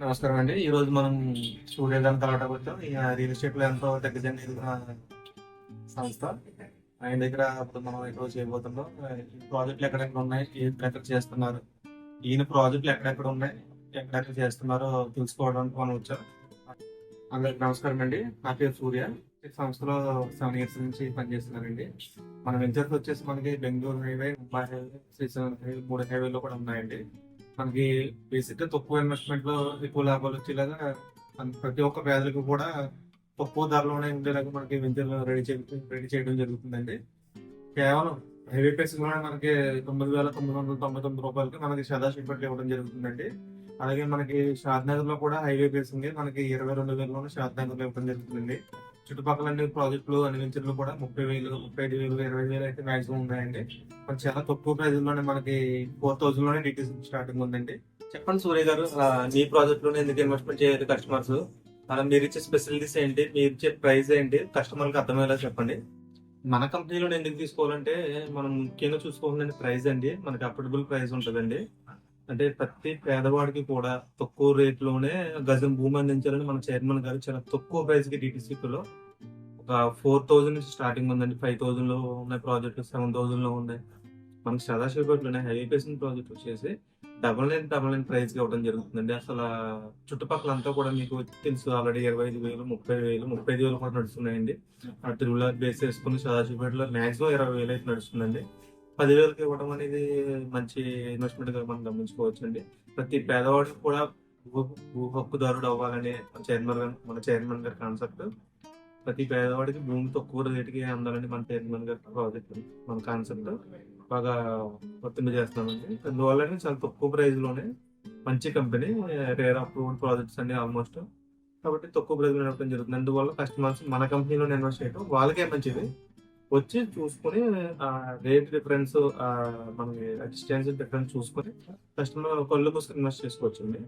నమస్కారం అండి. ఈరోజు మనం సూర్యకాంత్ తోటకొచ్చాం. రియల్ ఎస్టేట్ లో ఎంతో దగ్గర సంస్థ. ఆయన దగ్గర ఇప్పుడు మనం ఈరోజు చేయబోతున్నాం. ఈ ప్రాజెక్టులు ఎక్కడెక్కడ ఉన్నాయి, ఎక్కడెక్కడ చేస్తున్నారు, ఈయన ప్రాజెక్టులు ఎక్కడెక్కడ ఉన్నాయి, ఎక్కడెక్కడ చేస్తున్నారో తెలుసుకోవడానికి మనం వచ్చాం. అందరికి నమస్కారం అండి. నా పేరు సూర్య. ఈ సంస్థలో 7 ఇయర్స్ నుంచి పనిచేస్తున్నానండి. మన వెంచర్స్ వచ్చేసి మనకి Bengaluru highway, Mumbai highway, Srisailam highway, 3 హైవేలో కూడా ఉన్నాయండి. మనకి బేసిక్ గా తక్కువ ఇన్వెస్ట్మెంట్ లో ఎక్కువ లాభాలు వచ్చేలాగా ప్రతి ఒక్క పేదలకు కూడా తక్కువ ధరలోనే ఉండేలాగా మనకి వెంచర్ రెడీ చేయడం జరుగుతుందండి. కేవలం హైవే ప్రైసింగ్ లోనే మనకి 9,999 రూపాయలకి మనకి సదాశివపేటలో ఇవ్వడం జరుగుతుందండి. అలాగే మనకి షాద్ నగర్ లో కూడా హైవే ప్రైసింగ్ మనకి 22,000లోనే షాద్ నగర్ లో ఇవ్వడం జరుగుతుందండి. చుట్టుపక్కల అన్ని ప్రాజెక్టులు అన్ని వెంచర్లు కూడా 30,000, 35,000, 20,000 అయితే మాక్సిమం ఉన్నాయండి. మన చాలా తక్కువ ప్రైస్ లోనే మనకి 4,000 లోనే డీటెయిల్స్ స్టార్టింగ్ ఉందండి. చెప్పండి సూర్య గారు, మీ ప్రాజెక్ట్ లోనే ఎందుకు ఇన్వెస్ట్మెంట్ చేయాలి కస్టమర్స్? అలా మీరు ఇచ్చే స్పెషాలిటీస్ ఏంటి, మీరు ఇచ్చే ప్రైస్ ఏంటి, కస్టమర్కి అర్థమయ్యేలా చెప్పండి. మన కంపెనీలో ఎందుకు తీసుకోవాలంటే మనం ముఖ్యంగా చూసుకోవాలంటే ప్రైస్ అండి. మనకి అఫోర్డబుల్ ప్రైస్ ఉంటుందండి. అంటే ప్రతి పేదవాడికి కూడా తక్కువ రేట్ లోనే గజం భూమి అందించాలని మన చైర్మన్ గారు చాలా తక్కువ ప్రైస్ కి డిటిసిపిలో ఒక 4,000 నుంచి స్టార్టింగ్ ఉందండి. 5,000 లో ఉన్నాయి ప్రాజెక్టులు, 7,000 లో ఉన్నాయి. మనకి సదాశివపేటలోనే హైవే బేసిన్ ప్రాజెక్ట్ వచ్చేసి డబల్ నైన్ ప్రైస్ కి ఇవ్వడం జరుగుతుందండి. అసలు చుట్టుపక్కల అంతా కూడా మీకు తెలుసు ఆల్రెడీ 25,000, 30,000, 35,000 కూడా నడుస్తున్నాయండి. ఆ తిరుమల బేస్ చేసుకుని సదాశివపేటలో మాక్సిమం 20,000 అయితే నడుస్తుందండి. 10,000కి ఇవ్వడం అనేది మంచి ఇన్వెస్ట్మెంట్ గా మనం గమనించుకోవచ్చు అండి. ప్రతి పేదవాడికి కూడా భూ భూ హక్కుదారుడు అవ్వాలనే మన చైర్మన్ గారి కాన్సెప్ట్. ప్రతి పేదవాడికి భూమి తక్కువ రేటుకి అందాలని మన చైర్మన్ గారి ప్రాజెక్ట్, మన కాన్సెప్ట్ బాగా వర్తింప చేస్తున్నామండి. అందువల్ల చాలా తక్కువ ప్రైస్ లోనే మంచి కంపెనీ, రేర్ అప్రూవ్డ్ ప్రాజెక్ట్స్ అన్ని ఆల్మోస్ట్, కాబట్టి తక్కువ ప్రైస్ లో ఇవ్వడం జరుగుతుంది. అందువల్ల కస్టమర్స్ మన కంపెనీలో ఇన్వెస్ట్ చేయడం వాళ్ళకే మంచిది. వచ్చి చూసుకుని ఆ రేట్ డిఫరెన్స్, మనకి డిస్టెన్స్ డిఫరెన్స్ చూసుకుని కస్టమర్ కళ్ళు మూసుకుని ఇన్వెస్ట్ చేసుకోవచ్చండి.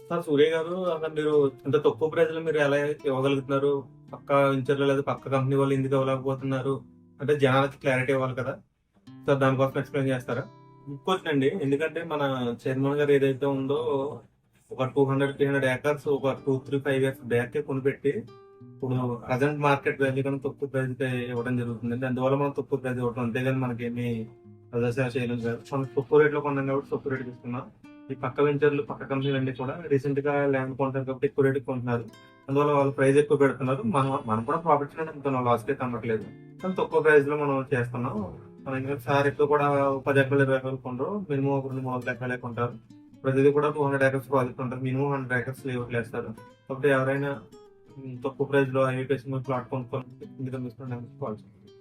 సార్ సూర్య గారు, అసలు మీరు ఇంత తక్కువ ప్రైస్ లో మీరు ఎలా ఇవ్వగలుగుతున్నారు? పక్క వెంచర్లో లేదా పక్క కంపెనీ వాళ్ళు ఎందుకు ఇవ్వలేకపోతున్నారు అంటే జనాలకి క్లారిటీ ఇవ్వాలి కదా సార్, దానికోసం ఎక్స్ప్లెయిన్ చేస్తారా? ఇంకోటండి, ఎందుకంటే మన చైర్మన్ గారు ఏదైతే ఉందో ఒక 200-300 ఏకర్స్ ఒక 2-3-5 ఇయర్స్ బ్యాక్ కొనిపెట్టి ఇప్పుడు ప్రజెంట్ మార్కెట్ వాల్యూ కన్నా తక్కువ ప్రైస్ ఇవ్వడం జరుగుతుందండి. అందువల్ల మనం తక్కువ ప్రైస్ ఇవ్వడం, అంతేగాని మనకేమి ప్రదర్శన చేయలేము సార్. మనం తక్కువ రేట్ లో కొన్నాం కాబట్టి తక్కువ రేట్ తీసుకున్నాం. ఈ పక్క వెంచర్లు, పక్క కంపెనీలు అన్ని కూడా రీసెంట్ గా ల్యాండ్ కొంటారు కాబట్టి ఎక్కువ రేట్ కొంటున్నారు. అందువల్ల వాళ్ళు ప్రైస్ ఎక్కువ పెడుతున్నారు. మనం కూడా ప్రాఫిట్స్ అమ్ముతున్నాం, లాస్ అయితే అమ్మట్లేదు. కానీ తక్కువ ప్రైస్ లో మనం చేస్తున్నాం. మనం ఎందుకంటే సార్ ఎక్కువ కూడా 10 ఎకరాలు 20 ఎకరాలు కొంటారు, మినిమం ఒక 200-300 ఎకరాలే కొంటారు. ప్రతిదీ కూడా 200 ఏకర్స్ ప్రాజెక్ట్ ఉంటారు, మినిమం 100 ఏకర్స్ లేస్తారు. కాబట్టి ఎవరైనా తక్కువ ప్రైస్ లో హైవే ప్రైస్ ప్లాట్ కొనుక్కొని కాల్ చేయండి.